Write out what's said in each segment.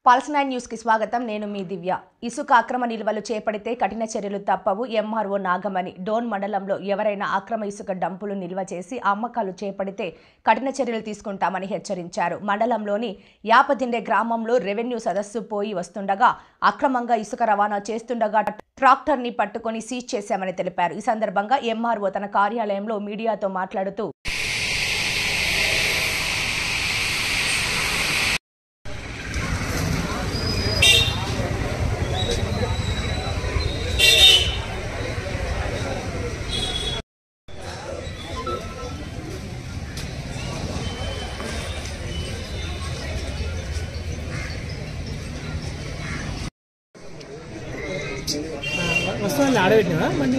Pulse 9 news కి స్వాగతం. నేను మీ దివ్య. ఇసుక అక్రమ నిల్వలు చేపడితే కఠిన చర్యలు తప్పవు. ఎంఆర్ఓ నాగమణి. డోన్ మండలంలో ఎవరైనా అక్రమ ఇసుక డంపులు నిల్వ చేసి అమ్మకాలు చేపడితే కఠిన చర్యలు తీసుకుంటామని హెచ్చరించారు. మండలంలోని యాపదిండే గ్రామంలో రెవెన్యూ సదస్సు పోయి వస్తుండగా అక్రమంగా ఇసుక రవాణా చేస్తుండగా ట్రాక్టర్ ని పట్టుకొని సీజ్ చేశామని తెలిపారు. ఈ సందర్భంగా ఎంఆర్ఓ తన కార్యాలయంలో మీడియాతో మాట్లాడుతూ వస్తువులు ఆడబెట్టినా మండి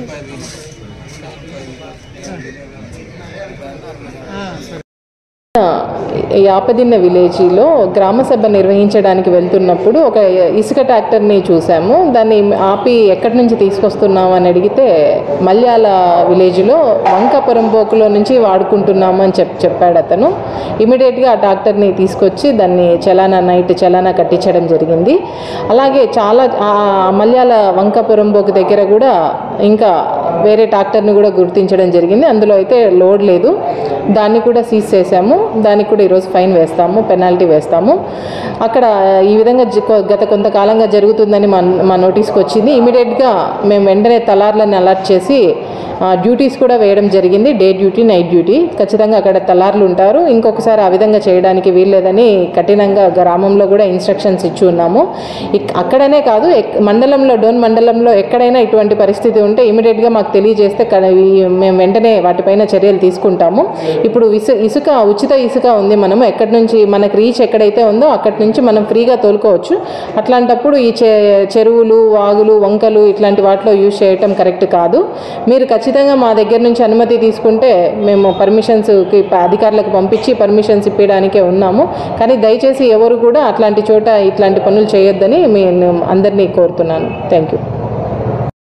యాపదిన్న విలేజ్లో గ్రామ సభ నిర్వహించడానికి వెళ్తున్నప్పుడు ఒక ఇసుక ట్రాక్టర్ని చూసాము. దాన్ని ఆపి ఎక్కడి నుంచి తీసుకొస్తున్నాము అని అడిగితే మల్యాల విలేజ్లో వంకాపురం పోకులో నుంచి వాడుకుంటున్నాము అని చెప్పాడు అతను. ఇమీడియట్గా ఆ ట్రాక్టర్ని తీసుకొచ్చి దాన్ని నైట్ చలానా కట్టించడం జరిగింది. అలాగే చాలా మల్యాల వంకాపురం పోకు దగ్గర కూడా ఇంకా వేరే ట్రాక్టర్ని కూడా గుర్తించడం జరిగింది. అందులో అయితే లోడ్ లేదు, దాన్ని కూడా సీజ్ చేశాము. దానికి కూడా ఈరోజు ఫైన్ వేస్తాము, పెనాల్టీ వేస్తాము. అక్కడ ఈ విధంగా గత కొంతకాలంగా జరుగుతుందని మా నోటీస్కి వచ్చింది. ఇమీడియట్గా మేము వెంటనే తలార్లను అలర్ట్ చేసి డ్యూటీస్ కూడా వేయడం జరిగింది. Day duty, night duty. ఖచ్చితంగా అక్కడ తలార్లు ఉంటారు. ఇంకొకసారి ఆ విధంగా చేయడానికి వీల్లేదని కఠినంగా గ్రామంలో కూడా ఇన్స్ట్రక్షన్స్ ఇచ్చి ఉన్నాము. అక్కడనే కాదు, మండలంలో డోన్ మండలంలో ఎక్కడైనా ఇటువంటి పరిస్థితి ఉంటే ఇమీడియట్గా మాకు తెలియజేస్తే మేము వెంటనే వాటిపైన చర్యలు తీసుకుంటాము. ఇప్పుడు ఇసుక ఉచిత ఇసుక ఉంది. మనము ఎక్కడి నుంచి మనకు రీచ్ ఎక్కడైతే ఉందో అక్కడి నుంచి మనం ఫ్రీగా తోలుకోవచ్చు. అట్లాంటప్పుడు ఈ చెరువులు, వాగులు, వంకలు ఇట్లాంటి వాటిలో యూజ్ చేయటం కరెక్ట్ కాదు. మీరు ఖచ్చితంగా మా దగ్గర నుంచి అనుమతి తీసుకుంటే మేము పర్మిషన్స్కి అధికారులకు పంపించి పర్మిషన్స్ ఇప్పించడానికే ఉన్నాము. కానీ దయచేసి ఎవరు కూడా అట్లాంటి చోట ఇట్లాంటి పనులు చేయొద్దని నేను అందరినీ కోరుతున్నాను. Thank you.